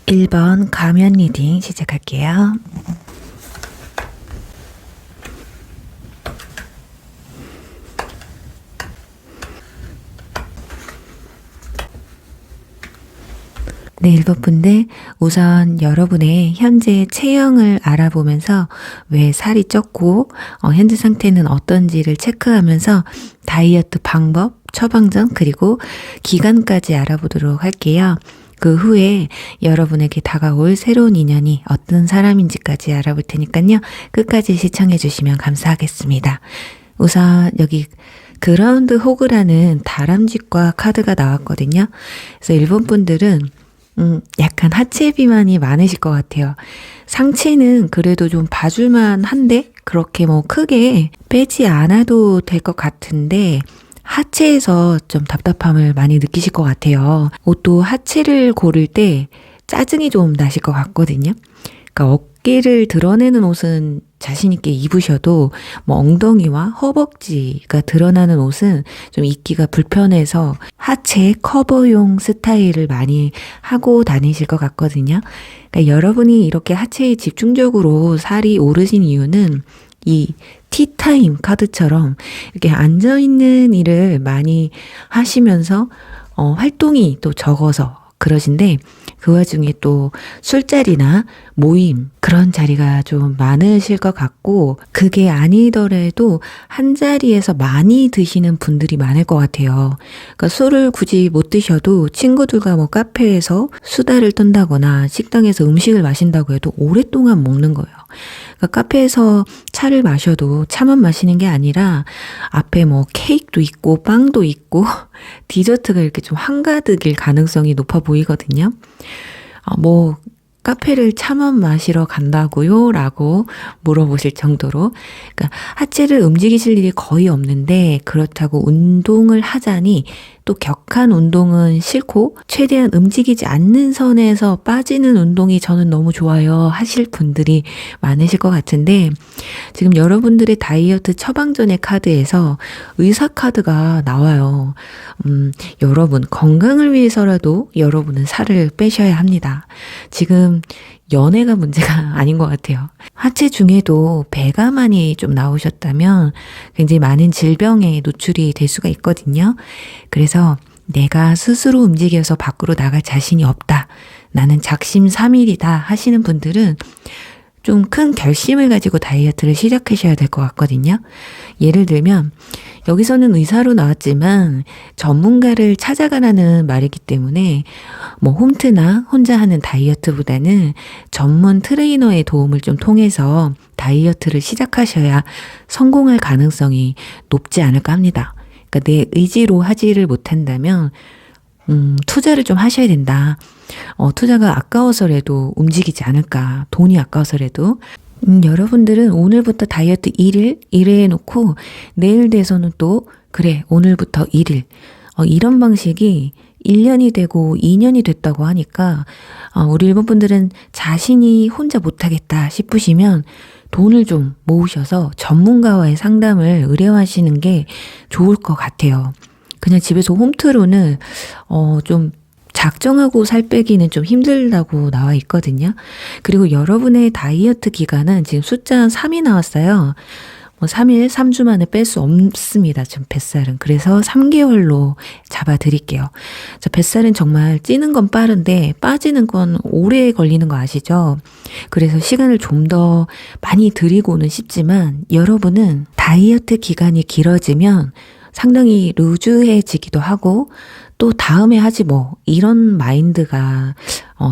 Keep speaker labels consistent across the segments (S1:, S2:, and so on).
S1: 1번 가면 리딩 시작할게요. 네, 1번 분들 우선 여러분의 현재 체형을 알아보면서 왜 살이 쪘고 현재 상태는 어떤지를 체크하면서 다이어트 방법, 처방전 그리고 기간까지 알아보도록 할게요. 그 후에 여러분에게 다가올 새로운 인연이 어떤 사람인지까지 알아볼 테니까요. 끝까지 시청해 주시면 감사하겠습니다. 우선 여기 그라운드 호그라는 다람쥐과 카드가 나왔거든요. 그래서 일본 분들은 약간 하체 비만이 많으실 것 같아요. 상체는 그래도 좀 봐줄만 한데 그렇게 뭐 크게 빼지 않아도 될 것 같은데 하체에서 좀 답답함을 많이 느끼실 것 같아요. 옷도 하체를 고를 때 짜증이 좀 나실 것 같거든요. 그러니까 어깨를 드러내는 옷은 자신 있게 입으셔도 뭐 엉덩이와 허벅지가 드러나는 옷은 좀 입기가 불편해서 하체 커버용 스타일을 많이 하고 다니실 것 같거든요. 그러니까 여러분이 이렇게 하체에 집중적으로 살이 오르신 이유는 이 티타임 카드처럼 이렇게 앉아있는 일을 많이 하시면서 활동이 또 적어서 그러신데 그 와중에 또 술자리나 모임 그런 자리가 좀 많으실 것 같고 그게 아니더라도 한 자리에서 많이 드시는 분들이 많을 것 같아요. 그러니까 술을 굳이 못 드셔도 친구들과 뭐 카페에서 수다를 떤다거나 식당에서 음식을 마신다고 해도 오랫동안 먹는 거예요. 그러니까 카페에서 차를 마셔도 차만 마시는 게 아니라 앞에 뭐 케이크도 있고 빵도 있고 디저트가 이렇게 좀 한가득일 가능성이 높아 보이거든요. 뭐 카페를 차만 마시러 간다고요? 라고 물어보실 정도로 그러니까 하체를 움직이실 일이 거의 없는데 그렇다고 운동을 하자니 또 격한 운동은 싫고 최대한 움직이지 않는 선에서 빠지는 운동이 저는 너무 좋아요 하실 분들이 많으실 것 같은데 지금 여러분들의 다이어트 처방전의 카드에서 의사 카드가 나와요. 여러분 건강을 위해서라도 여러분은 살을 빼셔야 합니다. 지금 연애가 문제가 아닌 것 같아요. 하체 중에도 배가 많이 좀 나오셨다면 굉장히 많은 질병에 노출이 될 수가 있거든요. 그래서 내가 스스로 움직여서 밖으로 나갈 자신이 없다. 나는 작심삼일이다 하시는 분들은 좀 큰 결심을 가지고 다이어트를 시작하셔야 될 것 같거든요. 예를 들면 여기서는 의사로 나왔지만 전문가를 찾아가라는 말이기 때문에 뭐 홈트나 혼자 하는 다이어트보다는 전문 트레이너의 도움을 좀 통해서 다이어트를 시작하셔야 성공할 가능성이 높지 않을까 합니다. 그러니까 내 의지로 하지를 못한다면 투자를 좀 하셔야 된다. 투자가 아까워서라도 움직이지 않을까. 돈이 아까워서라도. 여러분들은 오늘부터 다이어트 1일 1회 해놓고 내일 돼서는 또 그래 오늘부터 1일 이런 방식이 1년이 되고 2년이 됐다고 하니까 우리 일본 분들은 자신이 혼자 못하겠다 싶으시면 돈을 좀 모으셔서 전문가와의 상담을 의뢰하시는 게 좋을 것 같아요. 그냥 집에서 홈트로는 좀 작정하고 살 빼기는 좀 힘들다고 나와 있거든요. 그리고 여러분의 다이어트 기간은 지금 숫자 3이 나왔어요. 3일, 3주 만에 뺄 수 없습니다. 지금 뱃살은. 그래서 3개월로 잡아드릴게요. 뱃살은 정말 찌는 건 빠른데 빠지는 건 오래 걸리는 거 아시죠? 그래서 시간을 좀 더 많이 들이고는 싶지만 여러분은 다이어트 기간이 길어지면 상당히 루즈해지기도 하고 또 다음에 하지 뭐 이런 마인드가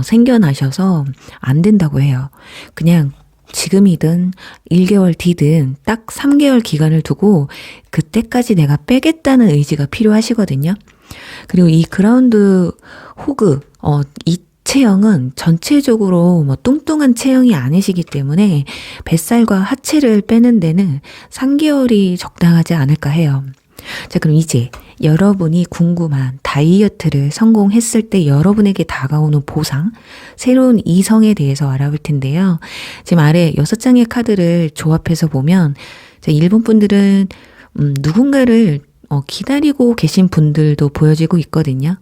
S1: 생겨나셔서 안 된다고 해요. 그냥 지금이든 1개월 뒤든 딱 3개월 기간을 두고 그때까지 내가 빼겠다는 의지가 필요하시거든요. 그리고 이 그라운드 호그 이 체형은 전체적으로 뭐 뚱뚱한 체형이 아니시기 때문에 뱃살과 하체를 빼는 데는 3개월이 적당하지 않을까 해요. 자, 그럼 이제 여러분이 궁금한 다이어트를 성공했을 때 여러분에게 다가오는 보상, 새로운 이성에 대해서 알아볼 텐데요. 지금 아래 6장의 카드를 조합해서 보면 일본 분들은 누군가를 기다리고 계신 분들도 보여지고 있거든요.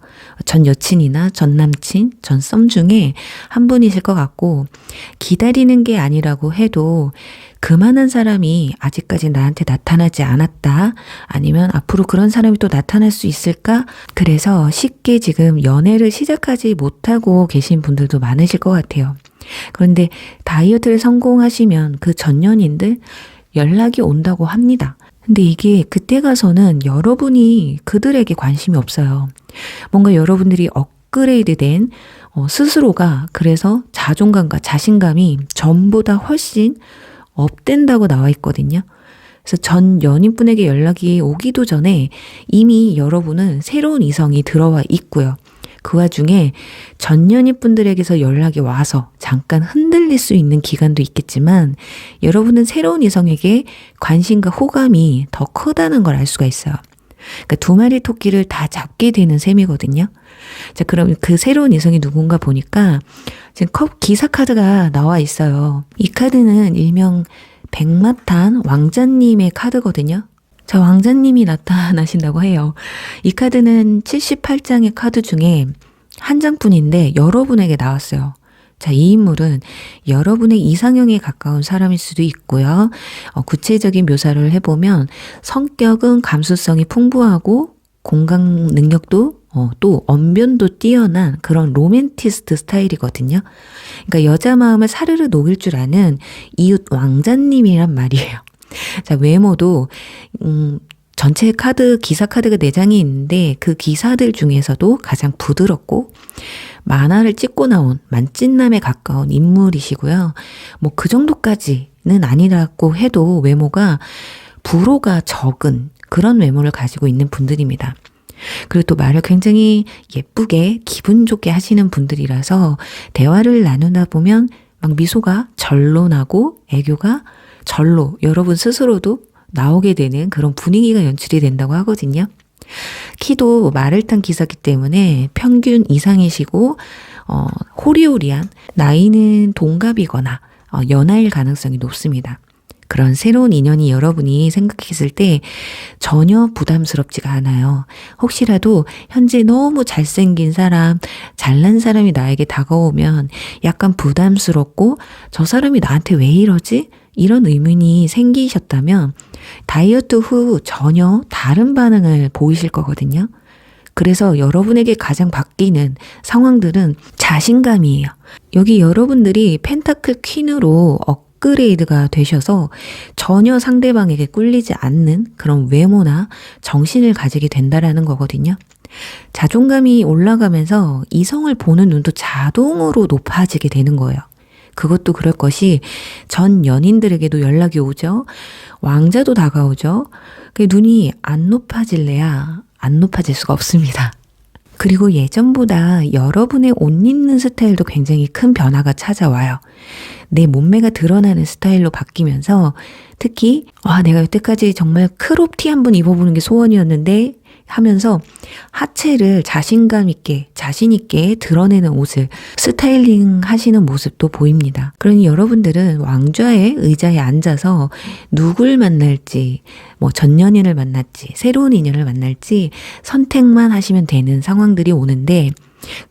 S1: 전 여친이나 전 남친, 전 썸 중에 한 분이실 것 같고, 기다리는 게 아니라고 해도 그만한 사람이 아직까지 나한테 나타나지 않았다. 아니면 앞으로 그런 사람이 또 나타날 수 있을까? 그래서 쉽게 지금 연애를 시작하지 못하고 계신 분들도 많으실 것 같아요. 그런데 다이어트를 성공하시면 그 전 연인들 연락이 온다고 합니다. 근데 이게 그때 가서는 여러분이 그들에게 관심이 없어요. 뭔가 여러분들이 업그레이드된 스스로가 그래서 자존감과 자신감이 전보다 훨씬 업된다고 나와 있거든요. 그래서 전 연인분에게 연락이 오기도 전에 이미 여러분은 새로운 이성이 들어와 있고요. 그 와중에 전 연인분들에게서 연락이 와서 잠깐 흔들릴 수 있는 기간도 있겠지만 여러분은 새로운 이성에게 관심과 호감이 더 크다는 걸 알 수가 있어요. 그러니까 두 마리 토끼를 다 잡게 되는 셈이거든요. 자, 그럼 그 새로운 이성이 누군가 보니까 지금 기사 카드가 나와 있어요. 이 카드는 일명 백마탄 왕자님의 카드거든요. 자, 왕자님이 나타나신다고 해요. 이 카드는 78장의 카드 중에 한 장뿐인데 여러분에게 나왔어요. 자, 이 인물은 여러분의 이상형에 가까운 사람일 수도 있고요. 구체적인 묘사를 해보면 성격은 감수성이 풍부하고 공감 능력도 또 언변도 뛰어난 그런 로맨티스트 스타일이거든요. 그러니까 여자 마음을 사르르 녹일 줄 아는 이웃 왕자님이란 말이에요. 자, 외모도 전체 카드, 기사 카드가 4장이 있는데 그 기사들 중에서도 가장 부드럽고 만화를 찍고 나온 만찢남에 가까운 인물이시고요. 뭐 그 정도까지는 아니라고 해도 외모가 불호가 적은 그런 외모를 가지고 있는 분들입니다. 그리고 또 말을 굉장히 예쁘게 기분 좋게 하시는 분들이라서 대화를 나누다 보면 막 미소가 절로 나고 애교가 절로 여러분 스스로도 나오게 되는 그런 분위기가 연출이 된다고 하거든요. 키도 말을 탄 기사기 때문에 평균 이상이시고 호리호리한 나이는 동갑이거나 연하일 가능성이 높습니다. 그런 새로운 인연이 여러분이 생각했을 때 전혀 부담스럽지가 않아요. 혹시라도 현재 너무 잘생긴 사람, 잘난 사람이 나에게 다가오면 약간 부담스럽고 저 사람이 나한테 왜 이러지? 이런 의문이 생기셨다면 다이어트 후 전혀 다른 반응을 보이실 거거든요. 그래서 여러분에게 가장 바뀌는 상황들은 자신감이에요. 여기 여러분들이 펜타클 퀸으로 업그레이드가 되셔서 전혀 상대방에게 꿀리지 않는 그런 외모나 정신을 가지게 된다라는 거거든요. 자존감이 올라가면서 이성을 보는 눈도 자동으로 높아지게 되는 거예요. 그것도 그럴 것이 전 연인들에게도 연락이 오죠. 왕자도 다가오죠. 눈이 안 높아질래야 안 높아질 수가 없습니다. 그리고 예전보다 여러분의 옷 입는 스타일도 굉장히 큰 변화가 찾아와요. 내 몸매가 드러나는 스타일로 바뀌면서 특히 내가 여태까지 정말 크롭티 한번 입어보는 게 소원이었는데 하면서 하체를 자신감 있게 자신 있게 드러내는 옷을 스타일링 하시는 모습도 보입니다. 그러니 여러분들은 왕좌의 의자에 앉아서 누굴 만날지 전 연인을 만날지 새로운 인연을 만날지 선택만 하시면 되는 상황들이 오는데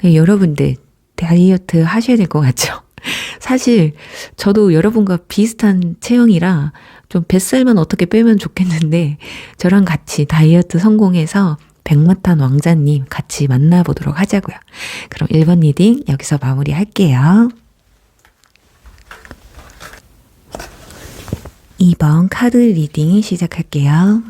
S1: 여러분들 다이어트 하셔야 될 것 같죠? 사실 저도 여러분과 비슷한 체형이라 좀 뱃살만 어떻게 빼면 좋겠는데 저랑 같이 다이어트 성공해서 백마탄 왕자님 같이 만나보도록 하자고요. 그럼 1번 리딩 여기서 마무리할게요. 2번 카드 리딩 시작할게요.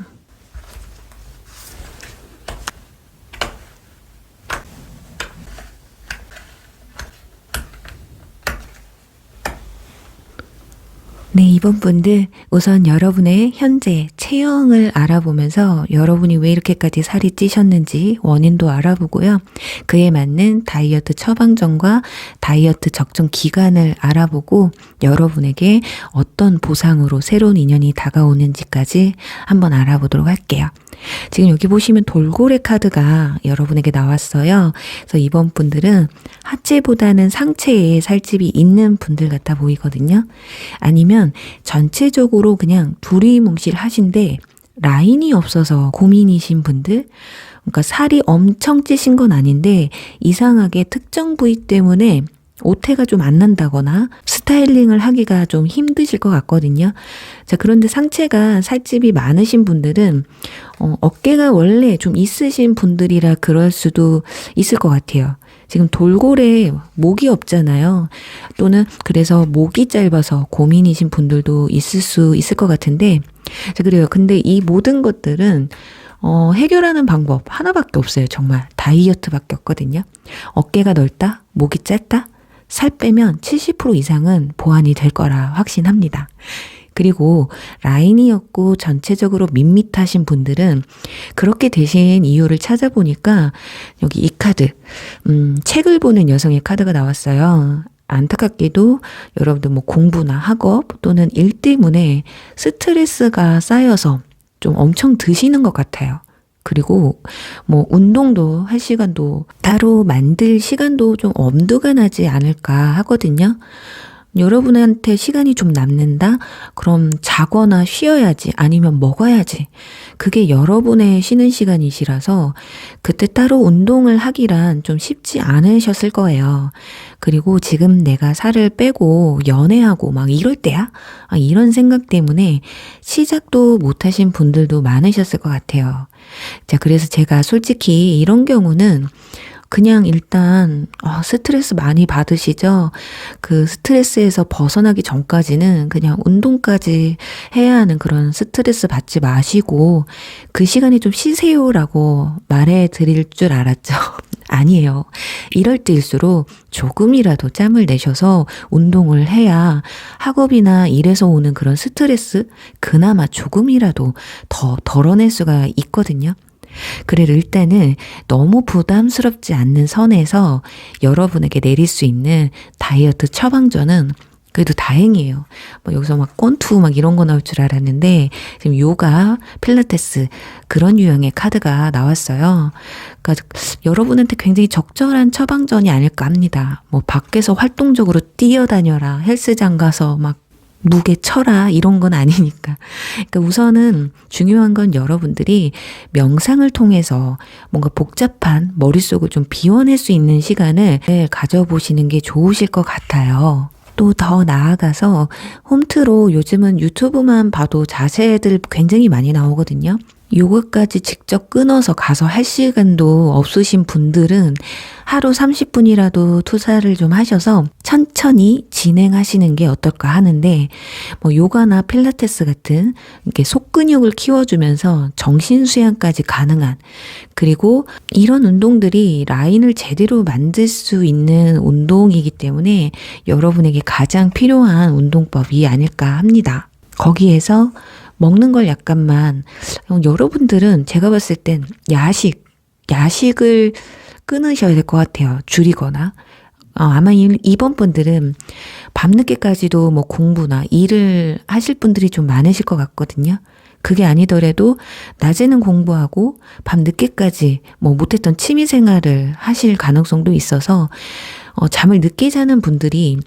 S1: 네, 이번 분들 우선 여러분의 현재 체형을 알아보면서 여러분이 왜 이렇게까지 살이 찌셨는지 원인도 알아보고요. 그에 맞는 다이어트 처방전과 다이어트 적정 기간을 알아보고 여러분에게 어떤 보상으로 새로운 인연이 다가오는지까지 한번 알아보도록 할게요. 지금 여기 보시면 돌고래 카드가 여러분에게 나왔어요. 그래서 이번 분들은 하체보다는 상체에 살집이 있는 분들 같아 보이거든요. 아니면 전체적으로 그냥 두리뭉실하신데 라인이 없어서 고민이신 분들, 그러니까 살이 엄청 찌신 건 아닌데 이상하게 특정 부위 때문에 오태가 좀 안 난다거나 스타일링을 하기가 좀 힘드실 것 같거든요. 자, 그런데 상체가 살집이 많으신 분들은 어깨가 원래 좀 있으신 분들이라 그럴 수도 있을 것 같아요. 지금 돌고래 목이 없잖아요. 또는 그래서 목이 짧아서 고민이신 분들도 있을 수 있을 것 같은데, 자, 그래요. 근데 이 모든 것들은 해결하는 방법 하나밖에 없어요. 정말 다이어트밖에 없거든요. 어깨가 넓다, 목이 짧다, 살 빼면 70% 이상은 보완이 될 거라 확신합니다. 그리고 라인이 없고 전체적으로 밋밋하신 분들은 그렇게 되신 이유를 찾아보니까 여기 이 카드, 책을 보는 여성의 카드가 나왔어요. 안타깝게도 여러분들 뭐 공부나 학업 또는 일 때문에 스트레스가 쌓여서 좀 엄청 드시는 것 같아요. 그리고 뭐 운동도 할 시간도 따로 만들 시간도 좀 엄두가 나지 않을까 하거든요. 여러분한테 시간이 좀 남는다? 그럼 자거나 쉬어야지, 아니면 먹어야지. 그게 여러분의 쉬는 시간이시라서 그때 따로 운동을 하기란 좀 쉽지 않으셨을 거예요. 그리고 지금 내가 살을 빼고 연애하고 막 이럴 때야? 이런 생각 때문에 시작도 못하신 분들도 많으셨을 것 같아요. 자, 그래서 제가 솔직히 이런 경우는 그냥 일단 스트레스 많이 받으시죠? 그 스트레스에서 벗어나기 전까지는 그냥 운동까지 해야 하는 그런 스트레스 받지 마시고 그 시간에 좀 쉬세요라고 말해 드릴 줄 알았죠. 아니에요. 이럴 때일수록 조금이라도 짬을 내셔서 운동을 해야 학업이나 일에서 오는 그런 스트레스 그나마 조금이라도 더 덜어낼 수가 있거든요. 그래도 일단은 너무 부담스럽지 않는 선에서 여러분에게 내릴 수 있는 다이어트 처방전은 그래도 다행이에요. 뭐 여기서 막 권투 막 이런 거 나올 줄 알았는데 지금 요가, 필라테스 그런 유형의 카드가 나왔어요. 그러니까 여러분한테 굉장히 적절한 처방전이 아닐까 합니다. 뭐 밖에서 활동적으로 뛰어다녀라, 헬스장 가서 막 무게 쳐라 이런 건 아니니까. 그러니까 우선은 중요한 건 여러분들이 명상을 통해서 뭔가 복잡한 머릿속을 좀 비워낼 수 있는 시간을 가져보시는 게 좋으실 것 같아요. 또 더 나아가서 홈트로 요즘은 유튜브만 봐도 자세들 굉장히 많이 나오거든요. 요거까지 직접 끊어서 가서 할 시간도 없으신 분들은 하루 30분이라도 투자를 좀 하셔서 천천히 진행하시는 게 어떨까 하는데, 뭐 요가나 필라테스 같은 이렇게 속근육을 키워주면서 정신 수양까지 가능한, 그리고 이런 운동들이 라인을 제대로 만들 수 있는 운동이기 때문에 여러분에게 가장 필요한 운동법이 아닐까 합니다. 거기에서 먹는 걸 약간만, 여러분들은 제가 봤을 땐 야식을 끊으셔야 될 것 같아요. 줄이거나. 아마 이번 분들은 밤늦게까지도 뭐 공부나 일을 하실 분들이 좀 많으실 것 같거든요. 그게 아니더라도 낮에는 공부하고 밤늦게까지 뭐 못했던 취미 생활을 하실 가능성도 있어서 잠을 늦게 자는 분들이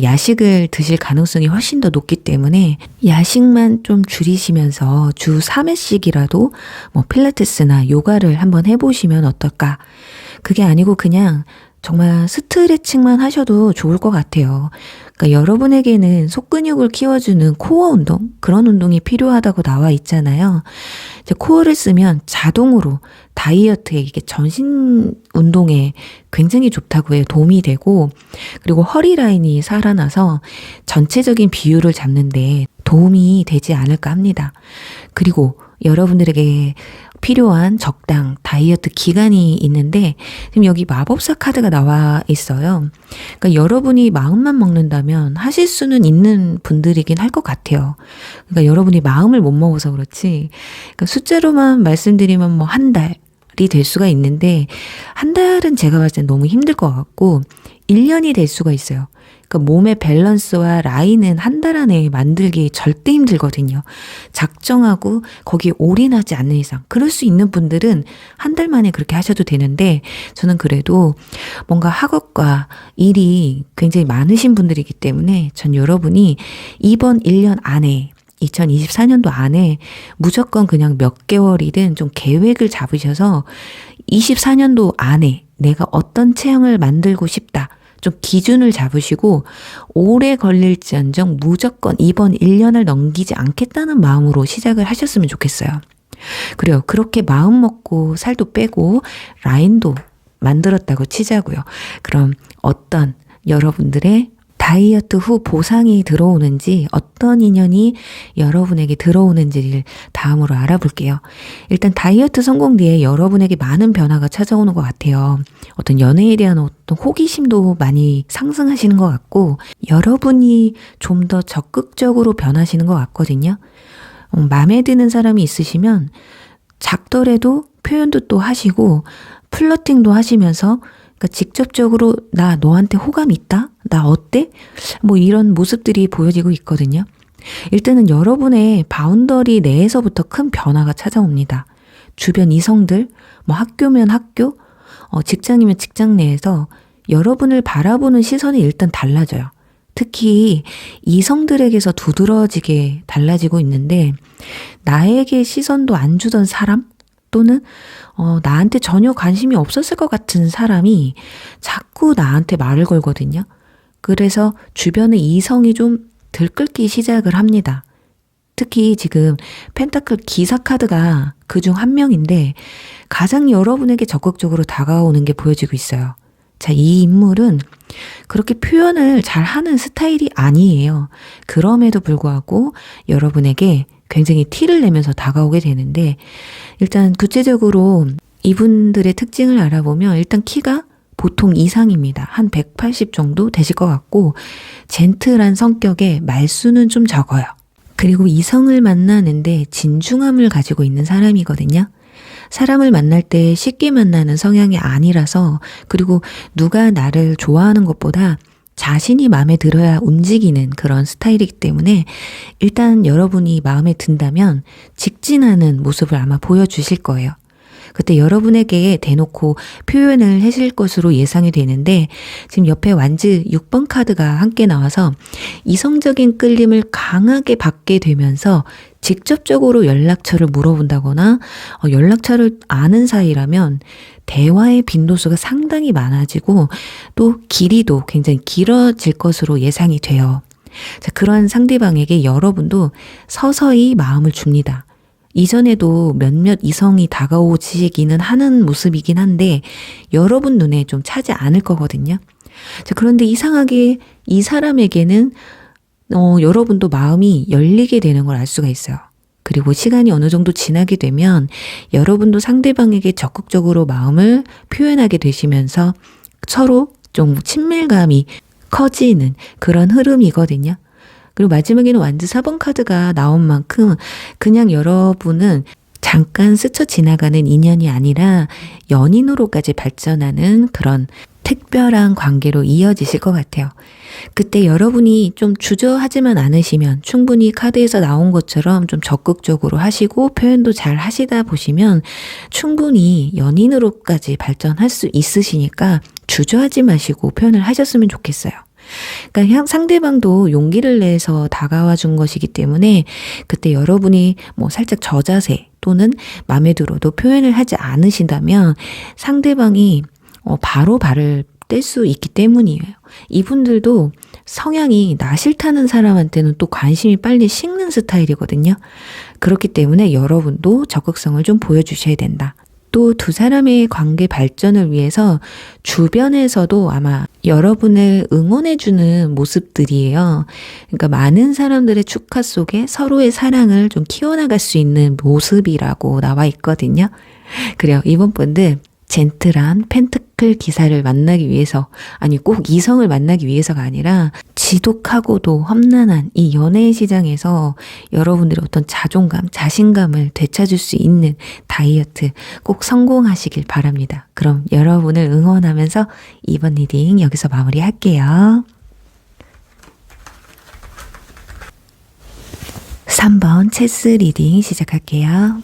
S1: 야식을 드실 가능성이 훨씬 더 높기 때문에 야식만 좀 줄이시면서 주 3회씩이라도 뭐 필라테스나 요가를 한번 해보시면 어떨까? 그게 아니고 그냥 정말 스트레칭만 하셔도 좋을 것 같아요. 그러니까 여러분에게는 속근육을 키워주는 코어 운동, 그런 운동이 필요하다고 나와 있잖아요. 이제 코어를 쓰면 자동으로 다이어트에, 이게 전신 운동에 굉장히 좋다고 해요. 도움이 되고, 그리고 허리 라인이 살아나서 전체적인 비율을 잡는데 도움이 되지 않을까 합니다. 그리고 여러분들에게 필요한 적당 다이어트 기간이 있는데 지금 여기 마법사 카드가 나와 있어요. 그러니까 여러분이 마음만 먹는다면 하실 수는 있는 분들이긴 할 것 같아요. 그러니까 여러분이 마음을 못 먹어서 그렇지, 그러니까 숫자로만 말씀드리면 뭐 한 달이 될 수가 있는데 한 달은 제가 봤을 땐 너무 힘들 것 같고 1년이 될 수가 있어요. 그러니까 몸의 밸런스와 라인은 한 달 안에 만들기 절대 힘들거든요. 작정하고 거기에 올인하지 않는 이상. 그럴 수 있는 분들은 한 달 만에 그렇게 하셔도 되는데 저는 그래도 뭔가 학업과 일이 굉장히 많으신 분들이기 때문에 전 여러분이 이번 1년 안에 2024년도 안에 무조건 그냥 몇 개월이든 좀 계획을 잡으셔서 24년도 안에 내가 어떤 체형을 만들고 싶다. 좀 기준을 잡으시고 오래 걸릴지언정 무조건 이번 1년을 넘기지 않겠다는 마음으로 시작을 하셨으면 좋겠어요. 그래요. 그렇게 마음 먹고 살도 빼고 라인도 만들었다고 치자고요. 그럼 어떤 여러분들의 다이어트 후 보상이 들어오는지, 어떤 인연이 여러분에게 들어오는지를 다음으로 알아볼게요. 일단 다이어트 성공 뒤에 여러분에게 많은 변화가 찾아오는 것 같아요. 어떤 연애에 대한 어떤 호기심도 많이 상승하시는 것 같고, 여러분이 좀 더 적극적으로 변하시는 것 같거든요. 마음에 드는 사람이 있으시면 작더라도 표현도 또 하시고 플러팅도 하시면서, 그러니까 직접적으로 나 너한테 호감 있다? 나 어때? 뭐 이런 모습들이 보여지고 있거든요. 일단은 여러분의 바운더리 내에서부터 큰 변화가 찾아옵니다. 주변 이성들, 뭐 학교면 학교, 직장이면 직장 내에서 여러분을 바라보는 시선이 일단 달라져요. 특히 이성들에게서 두드러지게 달라지고 있는데, 나에게 시선도 안 주던 사람 또는 나한테 전혀 관심이 없었을 것 같은 사람이 자꾸 나한테 말을 걸거든요. 그래서 주변의 이성이 좀 들끓기 시작을 합니다. 특히 지금 펜타클 기사 카드가 그중 한 명인데 가장 여러분에게 적극적으로 다가오는 게 보여지고 있어요. 자, 이 인물은 그렇게 표현을 잘 하는 스타일이 아니에요. 그럼에도 불구하고 여러분에게 굉장히 티를 내면서 다가오게 되는데, 일단 구체적으로 이분들의 특징을 알아보면 일단 키가 보통 이상입니다. 한 180 정도 되실 것 같고, 젠틀한 성격에 말수는 좀 적어요. 그리고 이성을 만나는데 진중함을 가지고 있는 사람이거든요. 사람을 만날 때 쉽게 만나는 성향이 아니라서, 그리고 누가 나를 좋아하는 것보다 자신이 마음에 들어야 움직이는 그런 스타일이기 때문에 일단 여러분이 마음에 든다면 직진하는 모습을 아마 보여주실 거예요. 그때 여러분에게 대놓고 표현을 하실 것으로 예상이 되는데, 지금 옆에 완즈 6번 카드가 함께 나와서 이성적인 끌림을 강하게 받게 되면서 직접적으로 연락처를 물어본다거나 연락처를 아는 사이라면 대화의 빈도수가 상당히 많아지고 또 길이도 굉장히 길어질 것으로 예상이 돼요. 자, 그런 상대방에게 여러분도 서서히 마음을 줍니다. 이전에도 몇몇 이성이 다가오시기는 하는 모습이긴 한데 여러분 눈에 좀 차지 않을 거거든요. 자, 그런데 이상하게 이 사람에게는 여러분도 마음이 열리게 되는 걸 알 수가 있어요. 그리고 시간이 어느 정도 지나게 되면 여러분도 상대방에게 적극적으로 마음을 표현하게 되시면서 서로 좀 친밀감이 커지는 그런 흐름이거든요. 그리고 마지막에는 완즈 4번 카드가 나온 만큼 그냥 여러분은 잠깐 스쳐 지나가는 인연이 아니라 연인으로까지 발전하는 그런 특별한 관계로 이어지실 것 같아요. 그때 여러분이 좀 주저하지만 않으시면 충분히 카드에서 나온 것처럼 좀 적극적으로 하시고 표현도 잘 하시다 보시면 충분히 연인으로까지 발전할 수 있으시니까 주저하지 마시고 표현을 하셨으면 좋겠어요. 그러니까 상대방도 용기를 내서 다가와 준 것이기 때문에 그때 여러분이 뭐 살짝 저자세 또는 마음에 들어도 표현을 하지 않으신다면 상대방이 바로 발을 뗄 수 있기 때문이에요. 이분들도 성향이 나 싫다는 사람한테는 또 관심이 빨리 식는 스타일이거든요. 그렇기 때문에 여러분도 적극성을 좀 보여주셔야 된다. 또 두 사람의 관계 발전을 위해서 주변에서도 아마 여러분을 응원해주는 모습들이에요. 그러니까 많은 사람들의 축하 속에 서로의 사랑을 좀 키워나갈 수 있는 모습이라고 나와 있거든요. 그래요. 이번 분들 젠틀한 펜트클 기사를 만나기 위해서, 아니 꼭 이성을 만나기 위해서가 아니라 지독하고도 험난한 이 연애 시장에서 여러분들의 어떤 자존감, 자신감을 되찾을 수 있는 다이어트 꼭 성공하시길 바랍니다. 그럼 여러분을 응원하면서 이번 리딩 여기서 마무리할게요. 3번 체스 리딩 시작할게요.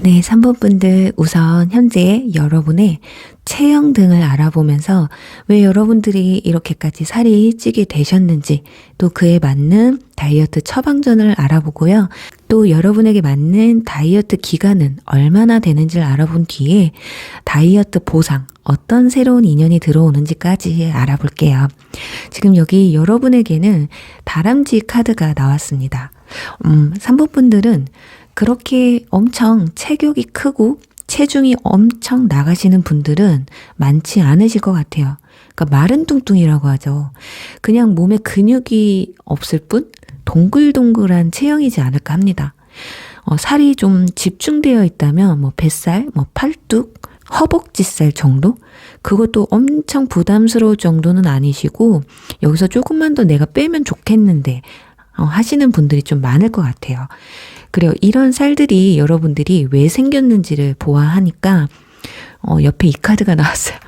S1: 네, 3번 분들 우선 현재 여러분의 체형 등을 알아보면서 왜 여러분들이 이렇게까지 살이 찌게 되셨는지, 또 그에 맞는 다이어트 처방전을 알아보고요. 또 여러분에게 맞는 다이어트 기간은 얼마나 되는지를 알아본 뒤에 다이어트 보상, 어떤 새로운 인연이 들어오는지까지 알아볼게요. 지금 여기 여러분에게는 다람쥐 카드가 나왔습니다. 3번 분들은 그렇게 엄청 체격이 크고 체중이 엄청 나가시는 분들은 많지 않으실 것 같아요. 그러니까 마른 뚱뚱이라고 하죠. 그냥 몸에 근육이 없을 뿐 동글동글한 체형이지 않을까 합니다. 살이 좀 집중되어 있다면 뭐 뱃살, 뭐 팔뚝, 허벅지살 정도? 그것도 엄청 부담스러울 정도는 아니시고 여기서 조금만 더 내가 빼면 좋겠는데 하시는 분들이 좀 많을 것 같아요. 그래요. 이런 살들이 여러분들이 왜 생겼는지를 보아하니까 옆에 이 카드가 나왔어요.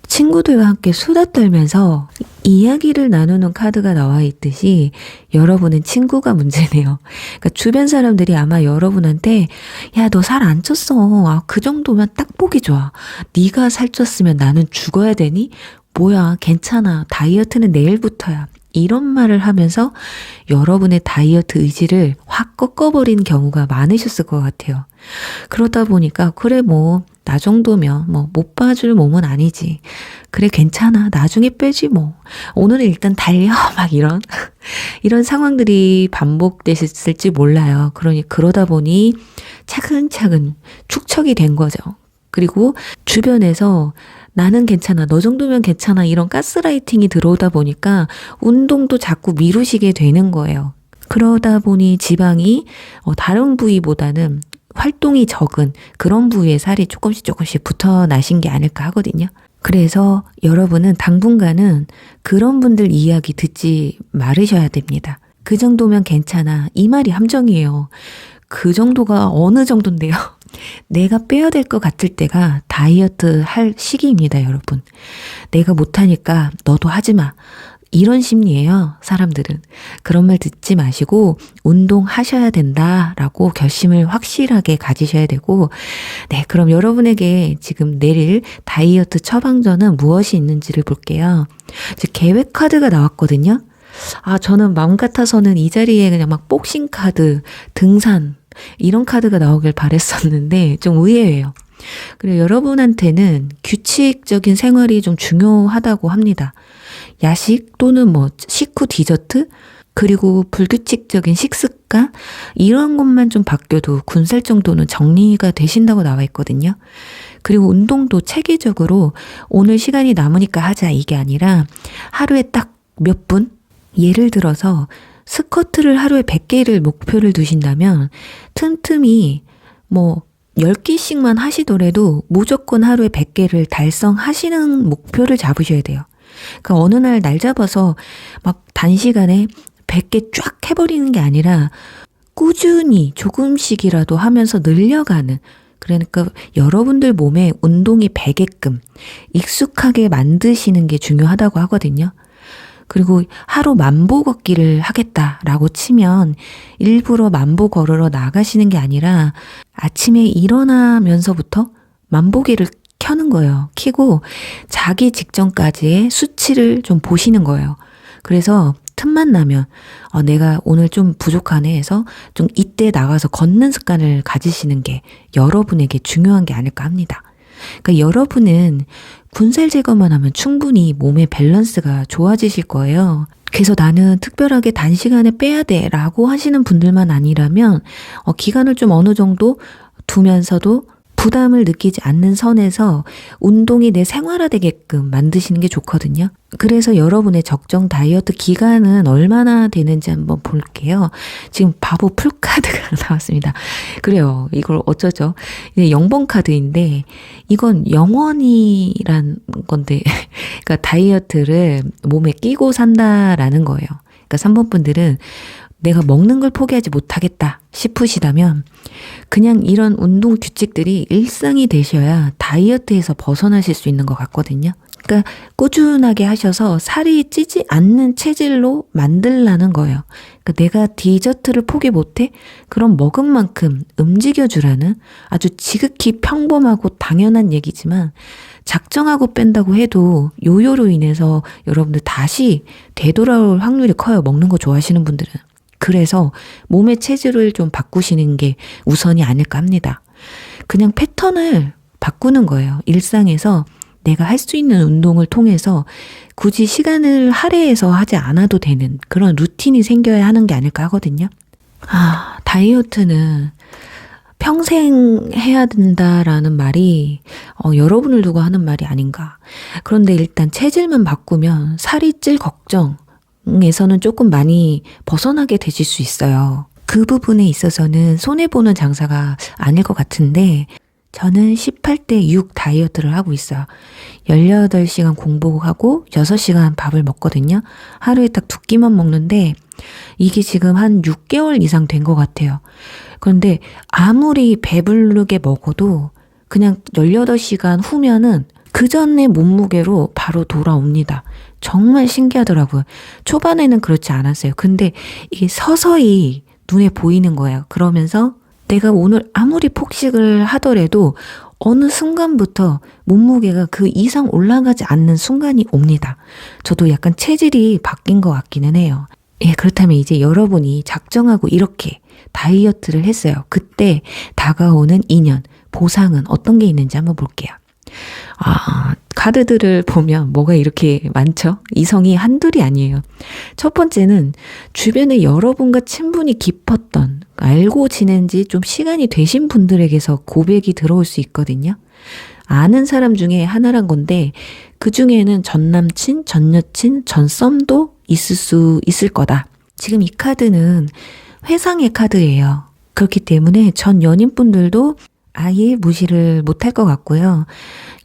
S1: 친구들과 함께 수다 떨면서 이야기를 나누는 카드가 나와 있듯이 여러분은 친구가 문제네요. 그러니까 주변 사람들이 아마 여러분한테 야, 너 살 안 쪘어. 그 정도면 딱 보기 좋아. 네가 살쪘으면 나는 죽어야 되니? 뭐야, 괜찮아. 다이어트는 내일부터야. 이런 말을 하면서 여러분의 다이어트 의지를 확 꺾어버린 경우가 많으셨을 것 같아요. 그러다 보니까 그래 뭐 나 정도면 뭐 못 봐줄 몸은 아니지. 그래 괜찮아. 나중에 빼지 뭐. 오늘은 일단 달려. 막 이런 상황들이 반복되셨을지 몰라요. 그러다 보니 차근차근 축척이 된 거죠. 그리고 주변에서 나는 괜찮아, 너 정도면 괜찮아 이런 가스라이팅이 들어오다 보니까 운동도 자꾸 미루시게 되는 거예요. 그러다 보니 지방이 다른 부위보다는 활동이 적은 그런 부위에 살이 조금씩 붙어 나신 게 아닐까 하거든요. 그래서 여러분은 당분간은 그런 분들 이야기 듣지 말으셔야 됩니다. 그 정도면 괜찮아. 이 말이 함정이에요. 그 정도가 어느 정도인데요. 내가 빼야 될 것 같을 때가 다이어트 할 시기입니다, 여러분. 내가 못하니까 너도 하지 마. 이런 심리예요, 사람들은. 그런 말 듣지 마시고 운동하셔야 된다라고 결심을 확실하게 가지셔야 되고, 네, 그럼 여러분에게 지금 내릴 다이어트 처방전은 무엇이 있는지를 볼게요. 계획 카드가 나왔거든요. 저는 마음 같아서는 이 자리에 그냥 막 복싱 카드, 등산 이런 카드가 나오길 바랬었는데 좀 의외예요. 그리고 여러분한테는 규칙적인 생활이 좀 중요하다고 합니다. 야식 또는 뭐 식후 디저트, 그리고 불규칙적인 식습관 이런 것만 좀 바뀌어도 군살 정도는 정리가 되신다고 나와 있거든요. 그리고 운동도 체계적으로 오늘 시간이 남으니까 하자 이게 아니라 하루에 딱 몇 분? 예를 들어서 스쿼트를 하루에 100개를 목표를 두신다면 틈틈이 뭐 10개씩만 하시더라도 무조건 하루에 100개를 달성하시는 목표를 잡으셔야 돼요. 그러니까 어느 날 잡아서 막 단시간에 100개 쫙 해버리는 게 아니라 꾸준히 조금씩이라도 하면서 늘려가는, 그러니까 여러분들 몸에 운동이 배게끔 익숙하게 만드시는 게 중요하다고 하거든요. 그리고 하루 만보 걷기를 하겠다라고 치면 일부러 만보 걸으러 나가시는 게 아니라 아침에 일어나면서부터 만보기를 켜는 거예요. 켜고 자기 직전까지의 수치를 좀 보시는 거예요. 그래서 틈만 나면 내가 오늘 좀 부족하네 해서 좀 이때 나가서 걷는 습관을 가지시는 게 여러분에게 중요한 게 아닐까 합니다. 그러니까 여러분은 군살 제거만 하면 충분히 몸의 밸런스가 좋아지실 거예요. 그래서 나는 특별하게 단시간에 빼야 돼 라고 하시는 분들만 아니라면 기간을 좀 어느 정도 두면서도 부담을 느끼지 않는 선에서 운동이 내 생활화되게끔 만드시는 게 좋거든요. 그래서 여러분의 적정 다이어트 기간은 얼마나 되는지 한번 볼게요. 지금 바보 풀카드가 나왔습니다. 그래요. 이걸 어쩌죠? 이제 0번 카드인데 이건 영원이란 건데 그러니까 다이어트를 몸에 끼고 산다라는 거예요. 그러니까 3번 분들은 내가 먹는 걸 포기하지 못하겠다 싶으시다면 그냥 이런 운동 규칙들이 일상이 되셔야 다이어트에서 벗어나실 수 있는 것 같거든요. 그러니까 꾸준하게 하셔서 살이 찌지 않는 체질로 만들라는 거예요. 그러니까 내가 디저트를 포기 못해? 그럼 먹은 만큼 움직여주라는 아주 지극히 평범하고 당연한 얘기지만 작정하고 뺀다고 해도 요요로 인해서 여러분들 다시 되돌아올 확률이 커요. 먹는 거 좋아하시는 분들은. 그래서 몸의 체질을 좀 바꾸시는 게 우선이 아닐까 합니다. 그냥 패턴을 바꾸는 거예요. 일상에서 내가 할 수 있는 운동을 통해서 굳이 시간을 할애해서 하지 않아도 되는 그런 루틴이 생겨야 하는 게 아닐까 하거든요. 다이어트는 평생 해야 된다라는 말이 여러분을 두고 하는 말이 아닌가. 그런데 일단 체질만 바꾸면 살이 찔 걱정에서는 조금 많이 벗어나게 되실 수 있어요. 그 부분에 있어서는 손해보는 장사가 아닐 것 같은데 저는 18대 6 다이어트를 하고 있어요. 18시간 공복하고 6시간 밥을 먹거든요. 하루에 딱 2끼만 먹는데 이게 지금 한 6개월 이상 된 것 같아요. 그런데 아무리 배부르게 먹어도 그냥 18시간 후면은 그 전에 몸무게로 바로 돌아옵니다. 정말 신기하더라고요. 초반에는 그렇지 않았어요. 근데 이게 서서히 눈에 보이는 거예요. 그러면서 내가 오늘 아무리 폭식을 하더라도 어느 순간부터 몸무게가 그 이상 올라가지 않는 순간이 옵니다. 저도 약간 체질이 바뀐 것 같기는 해요. 예, 그렇다면 이제 여러분이 작정하고 이렇게 다이어트를 했어요. 그때 다가오는 2년, 보상은 어떤 게 있는지 한번 볼게요. 카드들을 보면 뭐가 이렇게 많죠? 이성이 한둘이 아니에요. 첫 번째는 주변에 여러분과 친분이 깊었던, 알고 지낸 지 좀 시간이 되신 분들에게서 고백이 들어올 수 있거든요. 아는 사람 중에 하나란 건데 그 중에는 전 남친, 전 여친, 전 썸도 있을 수 있을 거다. 지금 이 카드는 회상의 카드예요. 그렇기 때문에 전 연인분들도 아예 무시를 못할 것 같고요.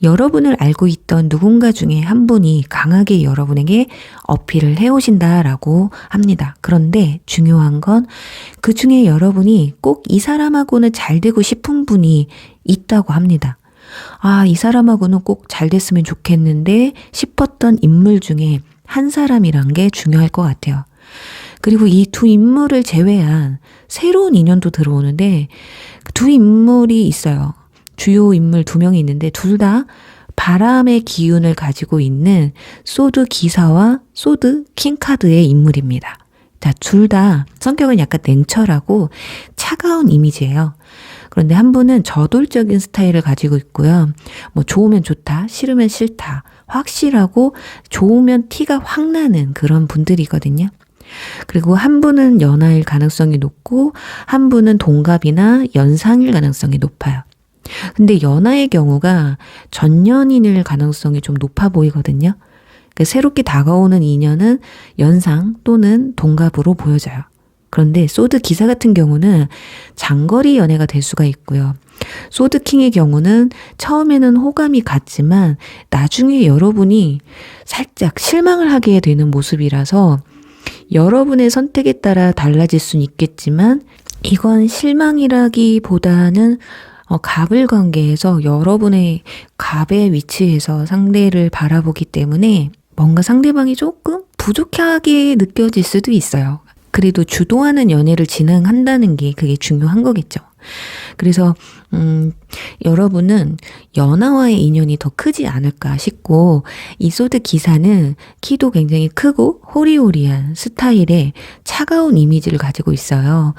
S1: 여러분을 알고 있던 누군가 중에 한 분이 강하게 여러분에게 어필을 해오신다라고 합니다. 그런데 중요한 건 그 중에 여러분이 꼭 이 사람하고는 잘 되고 싶은 분이 있다고 합니다. 이 사람하고는 꼭 잘 됐으면 좋겠는데 싶었던 인물 중에 한 사람이란 게 중요할 것 같아요. 그리고 이 두 인물을 제외한 새로운 인연도 들어오는데 두 인물이 있어요. 주요 인물 2명이 있는데 둘 다 바람의 기운을 가지고 있는 소드 기사와 소드 킹카드의 인물입니다. 자, 둘 다 성격은 약간 냉철하고 차가운 이미지예요. 그런데 한 분은 저돌적인 스타일을 가지고 있고요. 좋으면 좋다, 싫으면 싫다, 확실하고 좋으면 티가 확 나는 그런 분들이거든요. 그리고 한 분은 연하일 가능성이 높고 한 분은 동갑이나 연상일 가능성이 높아요. 근데 연하의 경우가 전년인일 가능성이 좀 높아 보이거든요. 그러니까 새롭게 다가오는 인연은 연상 또는 동갑으로 보여져요. 그런데 소드 기사 같은 경우는 장거리 연애가 될 수가 있고요. 소드 킹의 경우는 처음에는 호감이 갔지만 나중에 여러분이 살짝 실망을 하게 되는 모습이라서 여러분의 선택에 따라 달라질 수는 있겠지만 이건 실망이라기보다는 갑을 관계에서 여러분의 갑의 위치에서 상대를 바라보기 때문에 뭔가 상대방이 조금 부족하게 느껴질 수도 있어요. 그래도 주도하는 연애를 진행한다는 게 그게 중요한 거겠죠. 그래서 여러분은 연하와의 인연이 더 크지 않을까 싶고 이 소드 기사는 키도 굉장히 크고 호리호리한 스타일의 차가운 이미지를 가지고 있어요.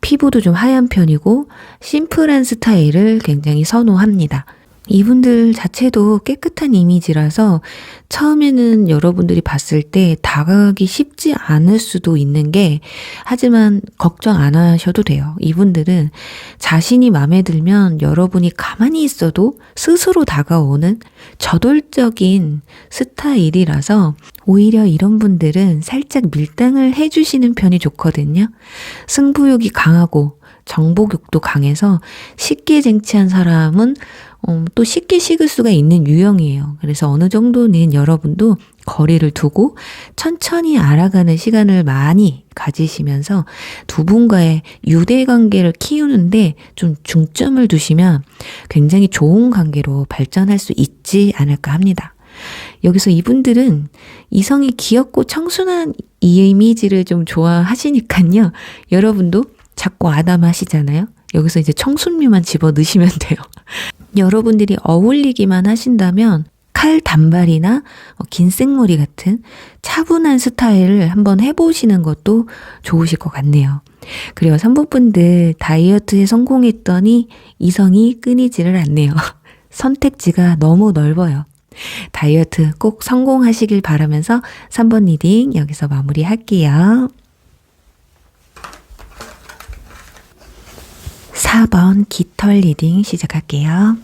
S1: 피부도 좀 하얀 편이고 심플한 스타일을 굉장히 선호합니다. 이분들 자체도 깨끗한 이미지라서 처음에는 여러분들이 봤을 때 다가가기 쉽지 않을 수도 있는 게 하지만 걱정 안 하셔도 돼요. 이분들은 자신이 마음에 들면 여러분이 가만히 있어도 스스로 다가오는 저돌적인 스타일이라서 오히려 이런 분들은 살짝 밀당을 해주시는 편이 좋거든요. 승부욕이 강하고 정복욕도 강해서 쉽게 쟁취한 사람은 또 쉽게 식을 수가 있는 유형이에요. 그래서 어느 정도는 여러분도 거리를 두고 천천히 알아가는 시간을 많이 가지시면서 두 분과의 유대 관계를 키우는데 좀 중점을 두시면 굉장히 좋은 관계로 발전할 수 있지 않을까 합니다. 여기서 이분들은 이성이 귀엽고 청순한 이 이미지를 좀 좋아하시니까요. 여러분도 자꾸 아담 하시잖아요. 여기서 이제 청순미만 집어 넣으시면 돼요. 여러분들이 어울리기만 하신다면 칼 단발이나 긴 생머리 같은 차분한 스타일을 한번 해보시는 것도 좋으실 것 같네요. 그리고 3번 분들 다이어트에 성공했더니 이성이 끊이지를 않네요. 선택지가 너무 넓어요. 다이어트 꼭 성공하시길 바라면서 3번 리딩 여기서 마무리할게요. 4번 깃털 리딩 시작할게요.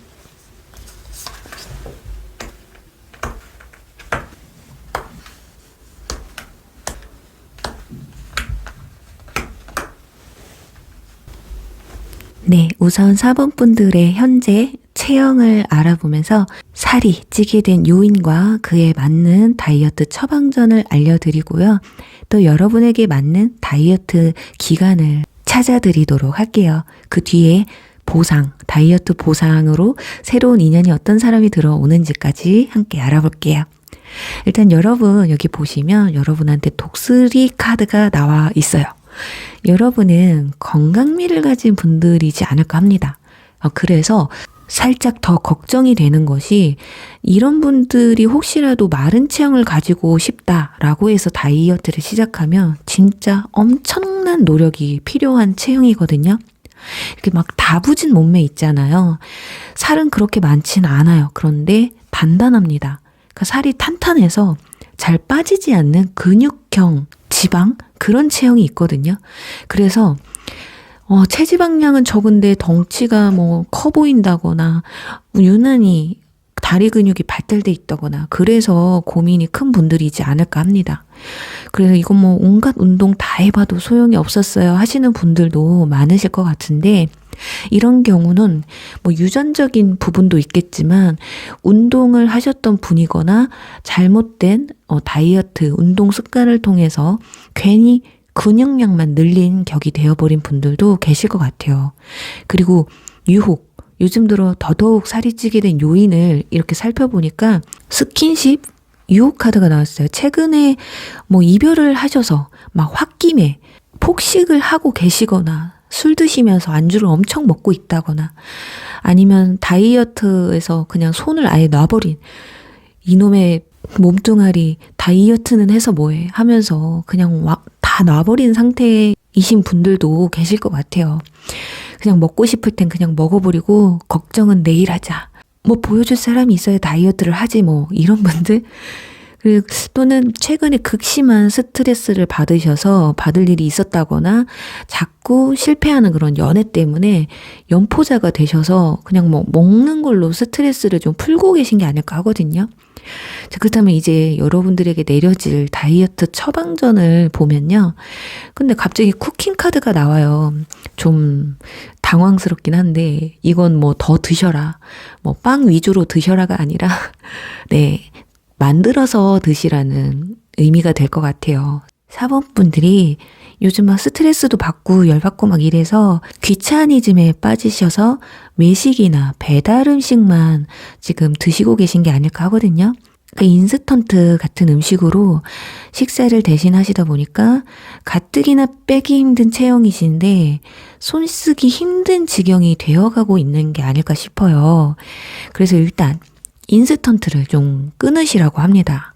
S1: 네, 우선 4번 분들의 현재 체형을 알아보면서 살이 찌게 된 요인과 그에 맞는 다이어트 처방전을 알려드리고요. 또 여러분에게 맞는 다이어트 기간을 찾아드리도록 할게요. 그 뒤에 보상, 다이어트 보상으로 새로운 인연이 어떤 사람이 들어오는지까지 함께 알아볼게요. 일단 여러분 여기 보시면 여러분한테 독수리 카드가 나와 있어요. 여러분은 건강미를 가진 분들이지 않을까 합니다. 그래서 살짝 더 걱정이 되는 것이 이런 분들이 혹시라도 마른 체형을 가지고 싶다라고 해서 다이어트를 시작하면 진짜 엄청난 노력이 필요한 체형이거든요. 이렇게 막 다부진 몸매 있잖아요. 살은 그렇게 많진 않아요. 그런데 단단합니다. 그러니까 살이 탄탄해서 잘 빠지지 않는 근육형 지방 그런 체형이 있거든요. 그래서 체지방량은 적은데 덩치가 커 보인다거나 유난히 다리 근육이 발달돼 있다거나 그래서 고민이 큰 분들이지 않을까 합니다. 그래서 이건 온갖 운동 다 해봐도 소용이 없었어요 하시는 분들도 많으실 것 같은데 이런 경우는 유전적인 부분도 있겠지만 운동을 하셨던 분이거나 잘못된 다이어트 운동 습관을 통해서 괜히 근육량만 늘린 격이 되어버린 분들도 계실 것 같아요. 그리고 유혹, 요즘 들어 더더욱 살이 찌게 된 요인을 이렇게 살펴보니까 스킨십 유혹 카드가 나왔어요. 최근에 이별을 하셔서 막 홧김에 폭식을 하고 계시거나 술 드시면서 안주를 엄청 먹고 있다거나 아니면 다이어트에서 그냥 손을 아예 놔버린 이놈의 몸뚱아리 다이어트는 해서 뭐해 하면서 그냥 다 놔버린 상태이신 분들도 계실 것 같아요. 그냥 먹고 싶을 땐 그냥 먹어버리고 걱정은 내일 하자. 보여줄 사람이 있어야 다이어트를 하지 이런 분들. 그리고 또는 최근에 극심한 스트레스를 받으셔서 받을 일이 있었다거나 자꾸 실패하는 그런 연애 때문에 연포자가 되셔서 그냥 먹는 걸로 스트레스를 좀 풀고 계신 게 아닐까 하거든요. 자, 그렇다면 이제 여러분들에게 내려질 다이어트 처방전을 보면요. 근데 갑자기 쿠킹 카드가 나와요. 좀 당황스럽긴 한데 이건 더 드셔라. 빵 위주로 드셔라가 아니라 네. 만들어서 드시라는 의미가 될 것 같아요. 4번 분들이 요즘 막 스트레스도 받고 열받고 막 이래서 귀차니즘에 빠지셔서 외식이나 배달 음식만 지금 드시고 계신 게 아닐까 하거든요. 그 인스턴트 같은 음식으로 식사를 대신하시다 보니까 가뜩이나 빼기 힘든 체형이신데 손 쓰기 힘든 지경이 되어가고 있는 게 아닐까 싶어요. 그래서 일단 인스턴트를 좀 끊으시라고 합니다.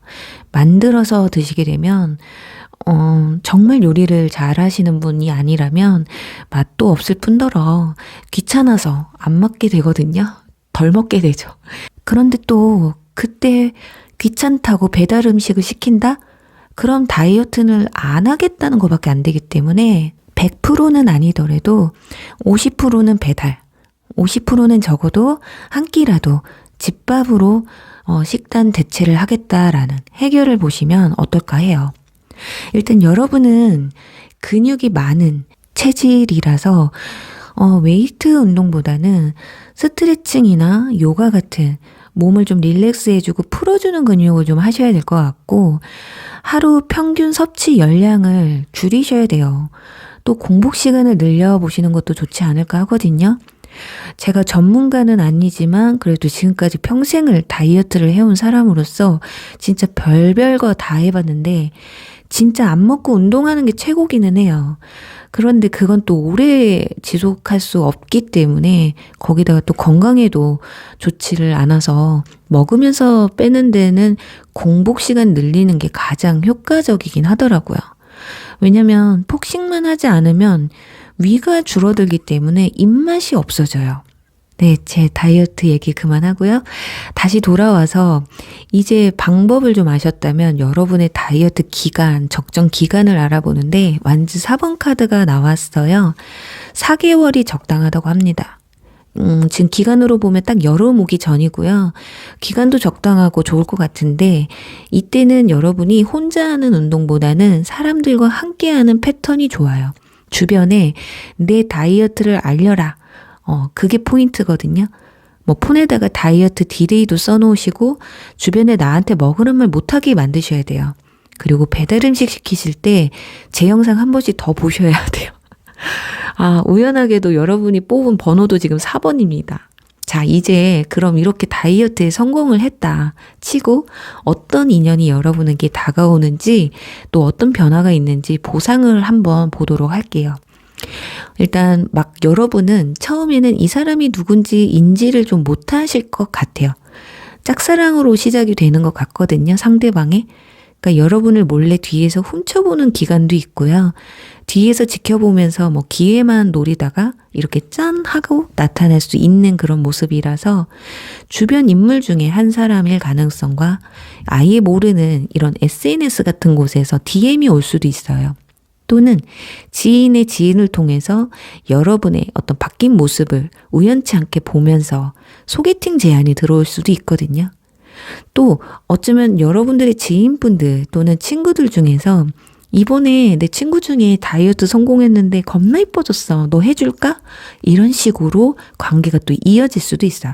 S1: 만들어서 드시게 되면 정말 요리를 잘 하시는 분이 아니라면 맛도 없을 뿐더러 귀찮아서 안 먹게 되거든요. 덜 먹게 되죠. 그런데 또 그때 귀찮다고 배달 음식을 시킨다? 그럼 다이어트는 안 하겠다는 것밖에 안 되기 때문에 100%는 아니더라도 50%는 배달, 50%는 적어도 한 끼라도 집밥으로 식단 대체를 하겠다라는 해결을 보시면 어떨까 해요. 일단 여러분은 근육이 많은 체질이라서 웨이트 운동보다는 스트레칭이나 요가 같은 몸을 좀 릴렉스 해주고 풀어주는 근육을 좀 하셔야 될 것 같고 하루 평균 섭취 열량을 줄이셔야 돼요. 또 공복 시간을 늘려보시는 것도 좋지 않을까 하거든요. 제가 전문가는 아니지만 그래도 지금까지 평생을 다이어트를 해온 사람으로서 진짜 별별 거 다 해봤는데 진짜 안 먹고 운동하는 게 최고기는 해요. 그런데 그건 또 오래 지속할 수 없기 때문에 거기다가 또 건강에도 좋지를 않아서 먹으면서 빼는 데는 공복 시간 늘리는 게 가장 효과적이긴 하더라고요. 왜냐면 폭식만 하지 않으면 위가 줄어들기 때문에 입맛이 없어져요. 네, 제 다이어트 얘기 그만하고요. 다시 돌아와서 이제 방법을 좀 아셨다면 여러분의 다이어트 기간, 적정 기간을 알아보는데 완즈 4번 카드가 나왔어요. 4개월이 적당하다고 합니다. 지금 기간으로 보면 딱 여름 오기 전이고요. 기간도 적당하고 좋을 것 같은데 이때는 여러분이 혼자 하는 운동보다는 사람들과 함께 하는 패턴이 좋아요. 주변에 내 다이어트를 알려라. 그게 포인트거든요. 뭐 폰에다가 다이어트 디데이도 써놓으시고 주변에 나한테 먹으란 말 못하게 만드셔야 돼요. 그리고 배달 음식 시키실 때 제 영상 한 번씩 더 보셔야 돼요. 우연하게도 여러분이 뽑은 번호도 지금 4번입니다. 자, 이제 그럼 이렇게 다이어트에 성공을 했다 치고 어떤 인연이 여러분에게 다가오는지 또 어떤 변화가 있는지 보상을 한번 보도록 할게요. 일단 막 여러분은 처음에는 이 사람이 누군지 인지를 좀 못하실 것 같아요. 짝사랑으로 시작이 되는 것 같거든요, 상대방의. 그러니까 여러분을 몰래 뒤에서 훔쳐보는 기간도 있고요. 뒤에서 지켜보면서 뭐 기회만 노리다가 이렇게 짠 하고 나타날 수 있는 그런 모습이라서 주변 인물 중에 한 사람일 가능성과 아예 모르는 이런 SNS 같은 곳에서 DM이 올 수도 있어요. 또는 지인의 지인을 통해서 여러분의 어떤 바뀐 모습을 우연치 않게 보면서 소개팅 제안이 들어올 수도 있거든요. 또 어쩌면 여러분들의 지인분들 또는 친구들 중에서 이번에 내 친구 중에 다이어트 성공했는데 겁나 이뻐졌어. 너 해줄까? 이런 식으로 관계가 또 이어질 수도 있어요.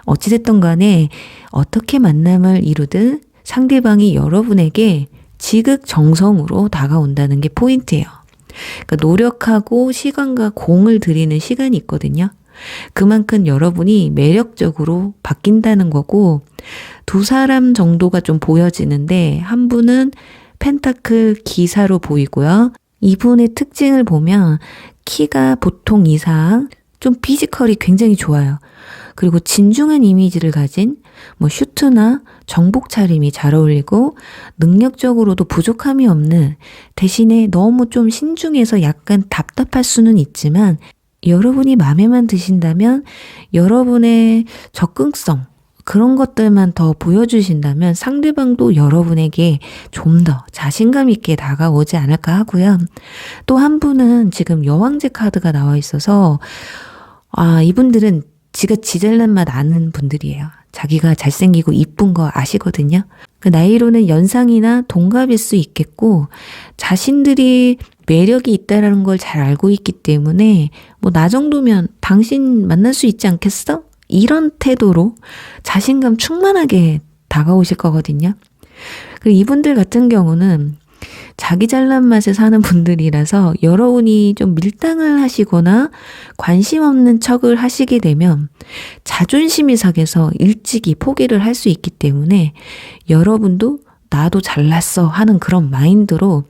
S1: 어찌됐든 간에 어떻게 만남을 이루든 상대방이 여러분에게 지극정성으로 다가온다는 게 포인트예요. 그러니까 노력하고 시간과 공을 들이는 시간이 있거든요. 그만큼 여러분이 매력적으로 바뀐다는 거고 두 사람 정도가 좀 보여지는데 한 분은 펜타클 기사로 보이고요. 이분의 특징을 보면 키가 보통 이상 좀 피지컬이 굉장히 좋아요. 그리고 진중한 이미지를 가진 뭐 슈트나 정복 차림이 잘 어울리고 능력적으로도 부족함이 없는 대신에 너무 좀 신중해서 약간 답답할 수는 있지만 여러분이 마음에만 드신다면 여러분의 접근성 그런 것들만 더 보여주신다면 상대방도 여러분에게 좀 더 자신감 있게 다가오지 않을까 하고요. 또 한 분은 지금 여왕제 카드가 나와 있어서 이분들은 지가 지잘난 맛 아는 분들이에요. 자기가 잘생기고 이쁜 거 아시거든요. 그 나이로는 연상이나 동갑일 수 있겠고 자신들이 매력이 있다는 걸 잘 알고 있기 때문에 뭐 나 정도면 당신 만날 수 있지 않겠어? 이런 태도로 자신감 충만하게 다가오실 거거든요. 그리고 이분들 같은 경우는 자기 잘난 맛에 사는 분들이라서 여러분이 좀 밀당을 하시거나 관심 없는 척을 하시게 되면 자존심이 상해서 일찍이 포기를 할 수 있기 때문에 여러분도 나도 잘났어 하는 그런 마인드로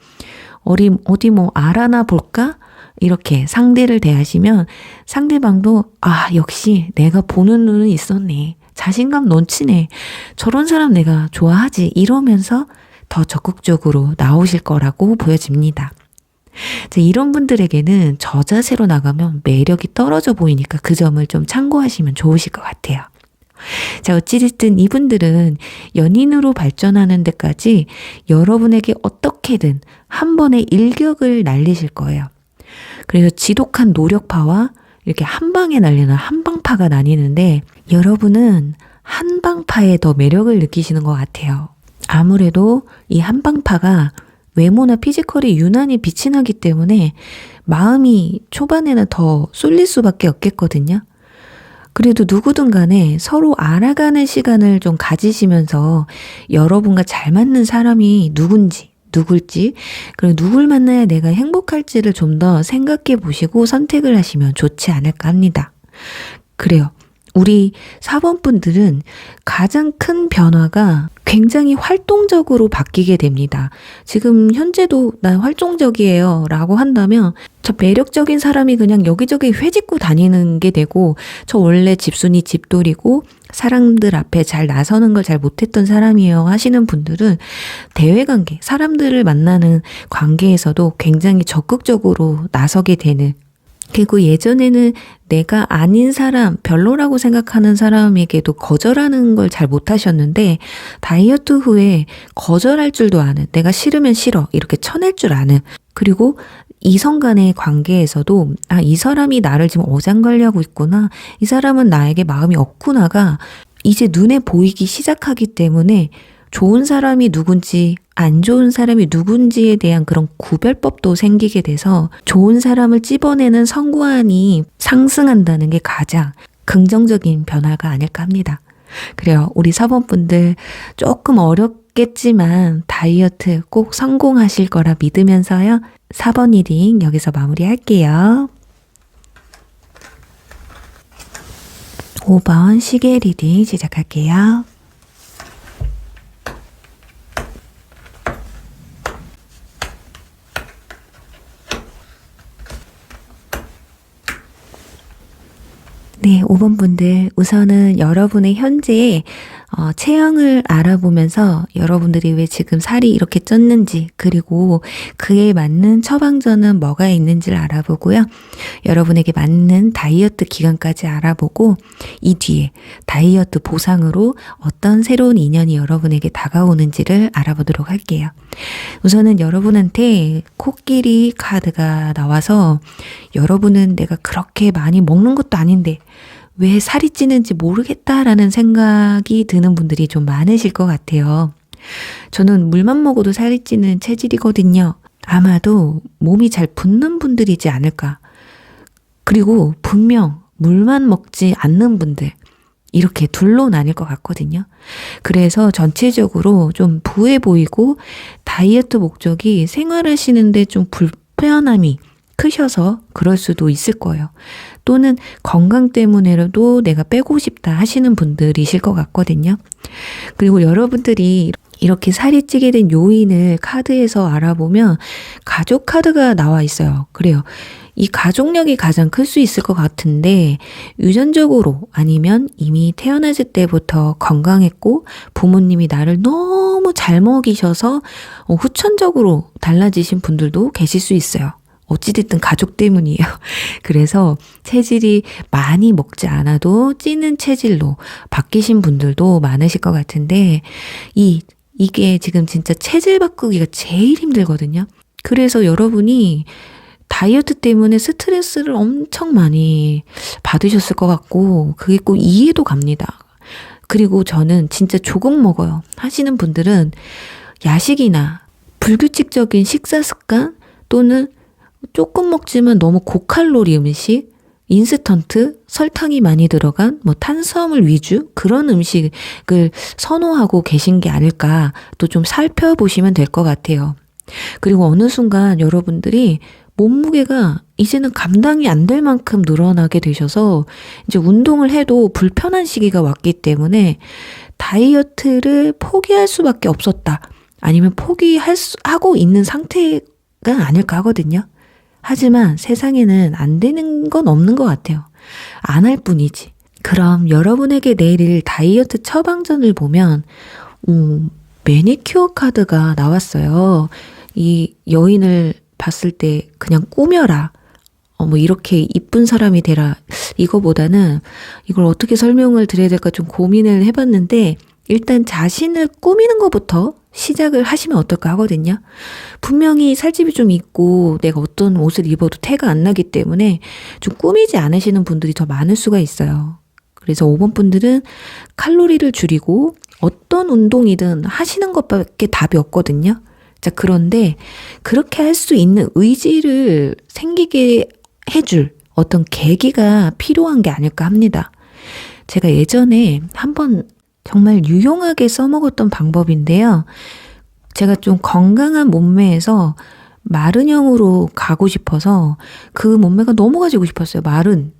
S1: 어디 뭐 알아나 볼까? 이렇게 상대를 대하시면 상대방도 역시 내가 보는 눈은 있었네. 자신감 넘치네. 저런 사람 내가 좋아하지. 이러면서 더 적극적으로 나오실 거라고 보여집니다. 이런 분들에게는 저 자세로 나가면 매력이 떨어져 보이니까 그 점을 좀 참고하시면 좋으실 것 같아요. 자, 어찌됐든 이분들은 연인으로 발전하는 데까지 여러분에게 어떻게든 한 번에 일격을 날리실 거예요. 그래서 지독한 노력파와 이렇게 한 방에 날리는 한방파가 나뉘는데 여러분은 한방파에 더 매력을 느끼시는 것 같아요. 아무래도 이 한방파가 외모나 피지컬이 유난히 빛이 나기 때문에 마음이 초반에는 더 쏠릴 수밖에 없겠거든요. 그래도 누구든 간에 서로 알아가는 시간을 좀 가지시면서 여러분과 잘 맞는 사람이 누굴지, 그리고 누굴 만나야 내가 행복할지를 좀 더 생각해 보시고 선택을 하시면 좋지 않을까 합니다. 그래요. 우리 4번 분들은 가장 큰 변화가 굉장히 활동적으로 바뀌게 됩니다. 지금 현재도 난 활동적이에요 라고 한다면 저 매력적인 사람이 그냥 여기저기 회짓고 다니는 게 되고, 저 원래 집순이 집돌이고 사람들 앞에 잘 나서는 걸 잘 못했던 사람이에요 하시는 분들은 대외관계, 사람들을 만나는 관계에서도 굉장히 적극적으로 나서게 되는, 그리고 예전에는 내가 아닌 사람, 별로라고 생각하는 사람에게도 거절하는 걸 잘 못하셨는데 다이어트 후에 거절할 줄도 아는, 내가 싫으면 싫어 이렇게 쳐낼 줄 아는, 그리고 이성 간의 관계에서도 이 사람이 나를 지금 어장관리하고 있구나, 이 사람은 나에게 마음이 없구나가 이제 눈에 보이기 시작하기 때문에 좋은 사람이 누군지 안 좋은 사람이 누군지에 대한 그런 구별법도 생기게 돼서 좋은 사람을 찝어내는 선구안이 상승한다는 게 가장 긍정적인 변화가 아닐까 합니다. 그래요. 우리 4번 분들 조금 어렵겠지만 다이어트 꼭 성공하실 거라 믿으면서요. 4번 리딩 여기서 마무리할게요. 5번 시계 리딩 시작할게요. 네, 5번 분들 우선은 여러분의 현재의 체형을 알아보면서 여러분들이 왜 지금 살이 이렇게 쪘는지, 그리고 그에 맞는 처방전은 뭐가 있는지를 알아보고요. 여러분에게 맞는 다이어트 기간까지 알아보고 이 뒤에 다이어트 보상으로 어떤 새로운 인연이 여러분에게 다가오는지를 알아보도록 할게요. 우선은 여러분한테 코끼리 카드가 나와서 여러분은 내가 그렇게 많이 먹는 것도 아닌데 왜 살이 찌는지 모르겠다라는 생각이 드는 분들이 좀 많으실 것 같아요. 저는 물만 먹어도 살이 찌는 체질이거든요. 아마도 몸이 잘 붙는 분들이지 않을까. 그리고 분명 물만 먹지 않는 분들, 이렇게 둘로 나뉠 것 같거든요. 그래서 전체적으로 좀 부해 보이고 다이어트 목적이 생활하시는데 좀 불편함이 크셔서 그럴 수도 있을 거예요. 또는 건강 때문에라도 내가 빼고 싶다 하시는 분들이실 것 같거든요. 그리고 여러분들이 이렇게 살이 찌게 된 요인을 카드에서 알아보면 가족 카드가 나와 있어요. 그래요. 이 가족력이 가장 클 수 있을 것 같은데 유전적으로 아니면 이미 태어났을 때부터 건강했고 부모님이 나를 너무 잘 먹이셔서 후천적으로 달라지신 분들도 계실 수 있어요. 어찌됐든 가족 때문이에요. 그래서 체질이 많이 먹지 않아도 찌는 체질로 바뀌신 분들도 많으실 것 같은데 이게 지금 진짜 체질 바꾸기가 제일 힘들거든요. 그래서 여러분이 다이어트 때문에 스트레스를 엄청 많이 받으셨을 것 같고 그게 꼭 이해도 갑니다. 그리고 저는 진짜 조금 먹어요 하시는 분들은 야식이나 불규칙적인 식사 습관 또는 조금 먹지만 너무 고칼로리 음식, 인스턴트, 설탕이 많이 들어간 탄수화물 위주 그런 음식을 선호하고 계신 게 아닐까 또 좀 살펴보시면 될 것 같아요. 그리고 어느 순간 여러분들이 몸무게가 이제는 감당이 안 될 만큼 늘어나게 되셔서 이제 운동을 해도 불편한 시기가 왔기 때문에 다이어트를 포기할 수밖에 없었다. 아니면 하고 있는 상태가 아닐까 하거든요. 하지만 세상에는 안 되는 건 없는 것 같아요. 안 할 뿐이지. 그럼 여러분에게 내릴 다이어트 처방전을 보면 매니큐어 카드가 나왔어요. 이 여인을 봤을 때 그냥 꾸며라. 이렇게 이쁜 사람이 되라. 이거보다는 이걸 어떻게 설명을 드려야 될까 좀 고민을 해봤는데 일단 자신을 꾸미는 것부터 시작을 하시면 어떨까 하거든요. 분명히 살집이 좀 있고 내가 어떤 옷을 입어도 태가 안 나기 때문에 좀 꾸미지 않으시는 분들이 더 많을 수가 있어요. 그래서 5번 분들은 칼로리를 줄이고 어떤 운동이든 하시는 것밖에 답이 없거든요. 자, 그런데 그렇게 할 수 있는 의지를 생기게 해줄 어떤 계기가 필요한 게 아닐까 합니다. 제가 예전에 한번 정말 유용하게 써먹었던 방법인데요. 제가 좀 건강한 몸매에서 마른형으로 가고 싶어서 그 몸매가 너무 가지고 싶었어요. 마른.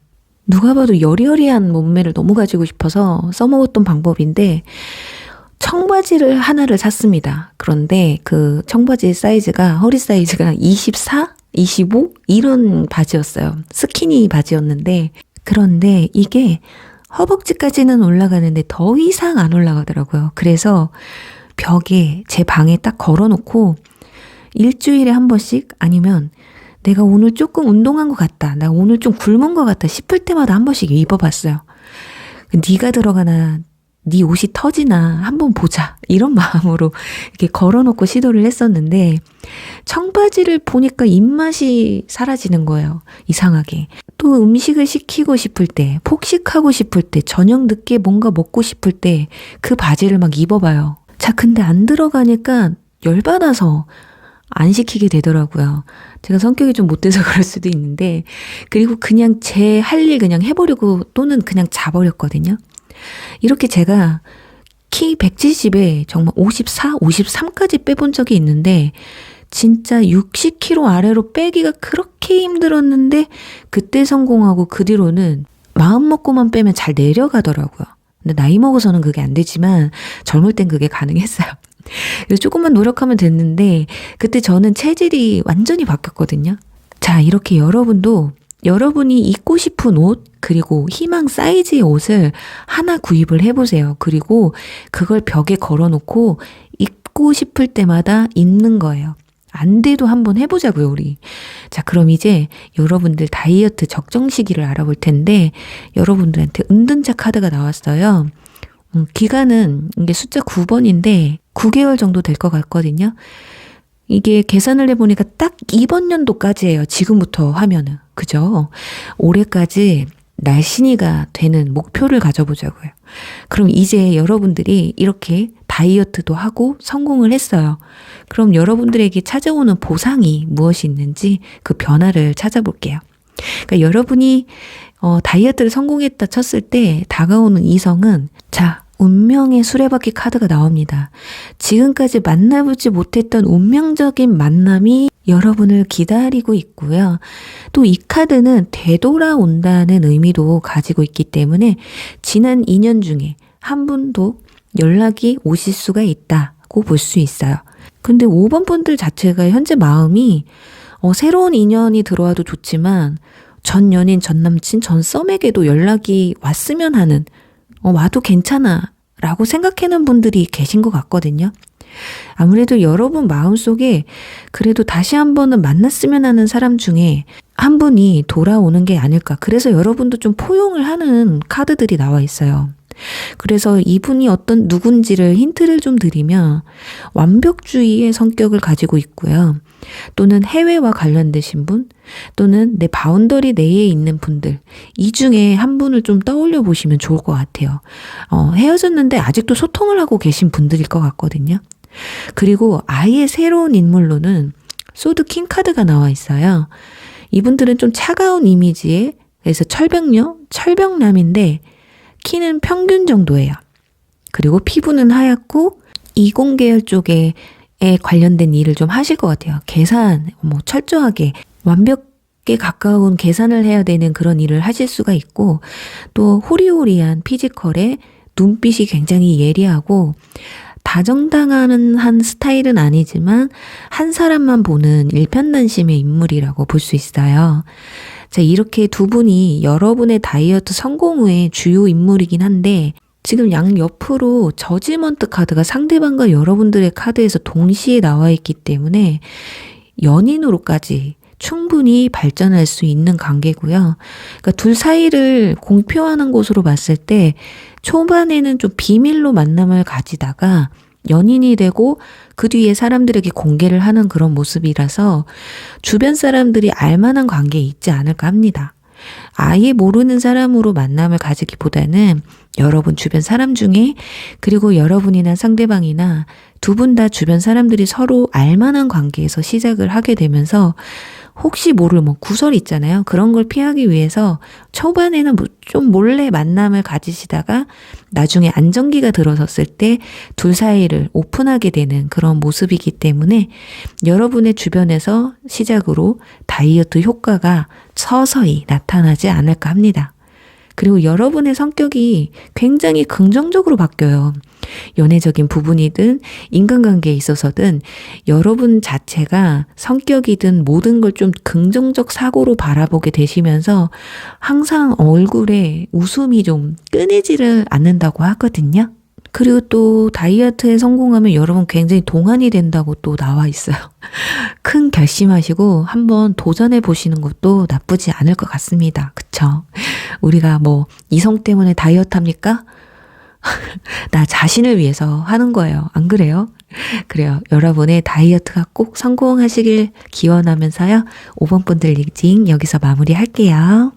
S1: 누가 봐도 여리여리한 몸매를 너무 가지고 싶어서 써먹었던 방법인데 청바지를 하나를 샀습니다. 그런데 그 청바지 사이즈가 허리 사이즈가 24? 25? 이런 바지였어요. 스키니 바지였는데 그런데 이게 허벅지까지는 올라가는데 더 이상 안 올라가더라고요. 그래서 벽에 제 방에 딱 걸어놓고 일주일에 한 번씩 아니면 내가 오늘 조금 운동한 것 같다. 나 오늘 좀 굶은 것 같다 싶을 때마다 한 번씩 입어봤어요. 네가 들어가나 네 옷이 터지나 한번 보자 이런 마음으로 이렇게 걸어놓고 시도를 했었는데 청바지를 보니까 입맛이 사라지는 거예요. 이상하게. 또 음식을 시키고 싶을 때, 폭식하고 싶을 때, 저녁 늦게 뭔가 먹고 싶을 때 그 바지를 막 입어봐요. 자, 근데 안 들어가니까 열받아서 안 시키게 되더라고요. 제가 성격이 좀 못돼서 그럴 수도 있는데 그리고 그냥 제 할 일 그냥 해버리고 또는 그냥 자버렸거든요. 이렇게 제가 키 170에 정말 54, 53까지 빼본 적이 있는데 진짜 60kg 아래로 빼기가 그렇게 힘들었는데 그때 성공하고 그 뒤로는 마음 먹고만 빼면 잘 내려가더라고요. 근데 나이 먹어서는 그게 안 되지만 젊을 땐 그게 가능했어요. 그래서 조금만 노력하면 됐는데 그때 저는 체질이 완전히 바뀌었거든요. 자, 이렇게 여러분도 여러분이 입고 싶은 옷 그리고 희망 사이즈의 옷을 하나 구입을 해보세요. 그리고 그걸 벽에 걸어놓고 입고 싶을 때마다 입는 거예요. 안 돼도 한번 해보자고요, 우리. 자, 그럼 이제 여러분들 다이어트 적정 시기를 알아볼 텐데 여러분들한테 은둔자 카드가 나왔어요. 기간은 이게 숫자 9번인데 9개월 정도 될 것 같거든요. 이게 계산을 해보니까 딱 이번 연도까지예요. 지금부터 하면은. 그죠? 올해까지 날씬이가 되는 목표를 가져보자고요. 그럼 이제 여러분들이 이렇게 다이어트도 하고 성공을 했어요. 그럼 여러분들에게 찾아오는 보상이 무엇이 있는지 그 변화를 찾아볼게요. 그러니까 여러분이 다이어트를 성공했다 쳤을 때 다가오는 이성은 자, 운명의 수레바퀴 카드가 나옵니다. 지금까지 만나보지 못했던 운명적인 만남이 여러분을 기다리고 있고요. 또 이 카드는 되돌아온다는 의미도 가지고 있기 때문에 지난 2년 중에 한 분도 연락이 오실 수가 있다고 볼 수 있어요. 근데 5번 분들 자체가 현재 마음이 새로운 인연이 들어와도 좋지만 전 연인, 전 남친, 전 썸에게도 연락이 왔으면 하는 와도 괜찮아 라고 생각하는 분들이 계신 것 같거든요. 아무래도 여러분 마음속에 그래도 다시 한 번은 만났으면 하는 사람 중에 한 분이 돌아오는 게 아닐까. 그래서 여러분도 좀 포용을 하는 카드들이 나와 있어요. 그래서 이분이 어떤 누군지를 힌트를 좀 드리면 완벽주의의 성격을 가지고 있고요. 또는 해외와 관련되신 분, 또는 내 바운더리 내에 있는 분들, 이 중에 한 분을 좀 떠올려 보시면 좋을 것 같아요. 헤어졌는데 아직도 소통을 하고 계신 분들일 것 같거든요. 그리고 아예 새로운 인물로는 소드 킹 카드가 나와 있어요. 이분들은 좀 차가운 이미지에, 그래서 철벽남인데 키는 평균 정도예요. 그리고 피부는 하얗고 이공계열 쪽에 관련된 일을 좀 하실 것 같아요. 계산, 철저하게 완벽에 가까운 계산을 해야 되는 그런 일을 하실 수가 있고 또 호리호리한 피지컬에 눈빛이 굉장히 예리하고 다정당하는 한 스타일은 아니지만 한 사람만 보는 일편단심의 인물이라고 볼 수 있어요. 자, 이렇게 두 분이 여러분의 다이어트 성공 후의 주요 인물이긴 한데 지금 양옆으로 저지먼트 카드가 상대방과 여러분들의 카드에서 동시에 나와 있기 때문에 연인으로까지 충분히 발전할 수 있는 관계고요. 그러니까 둘 사이를 공표하는 곳으로 봤을 때 초반에는 좀 비밀로 만남을 가지다가 연인이 되고 그 뒤에 사람들에게 공개를 하는 그런 모습이라서 주변 사람들이 알만한 관계에 있지 않을까 합니다. 아예 모르는 사람으로 만남을 가지기보다는 여러분 주변 사람 중에 그리고 여러분이나 상대방이나 두 분 다 주변 사람들이 서로 알만한 관계에서 시작을 하게 되면서 혹시 모를 구설 있잖아요. 그런 걸 피하기 위해서 초반에는 좀 몰래 만남을 가지시다가 나중에 안정기가 들어섰을 때 둘 사이를 오픈하게 되는 그런 모습이기 때문에 여러분의 주변에서 시작으로 다이어트 효과가 서서히 나타나지 않을까 합니다. 그리고 여러분의 성격이 굉장히 긍정적으로 바뀌어요. 연애적인 부분이든 인간관계에 있어서든 여러분 자체가 성격이든 모든 걸 좀 긍정적 사고로 바라보게 되시면서 항상 얼굴에 웃음이 좀 끊이지를 않는다고 하거든요. 그리고 또 다이어트에 성공하면 여러분 굉장히 동안이 된다고 또 나와 있어요. 큰 결심하시고 한번 도전해 보시는 것도 나쁘지 않을 것 같습니다. 그쵸? 우리가 뭐 이성 때문에 다이어트 합니까? 나 자신을 위해서 하는 거예요. 안 그래요? 그래요. 여러분의 다이어트가 꼭 성공하시길 기원하면서요. 5번 분들 리딩 여기서 마무리할게요.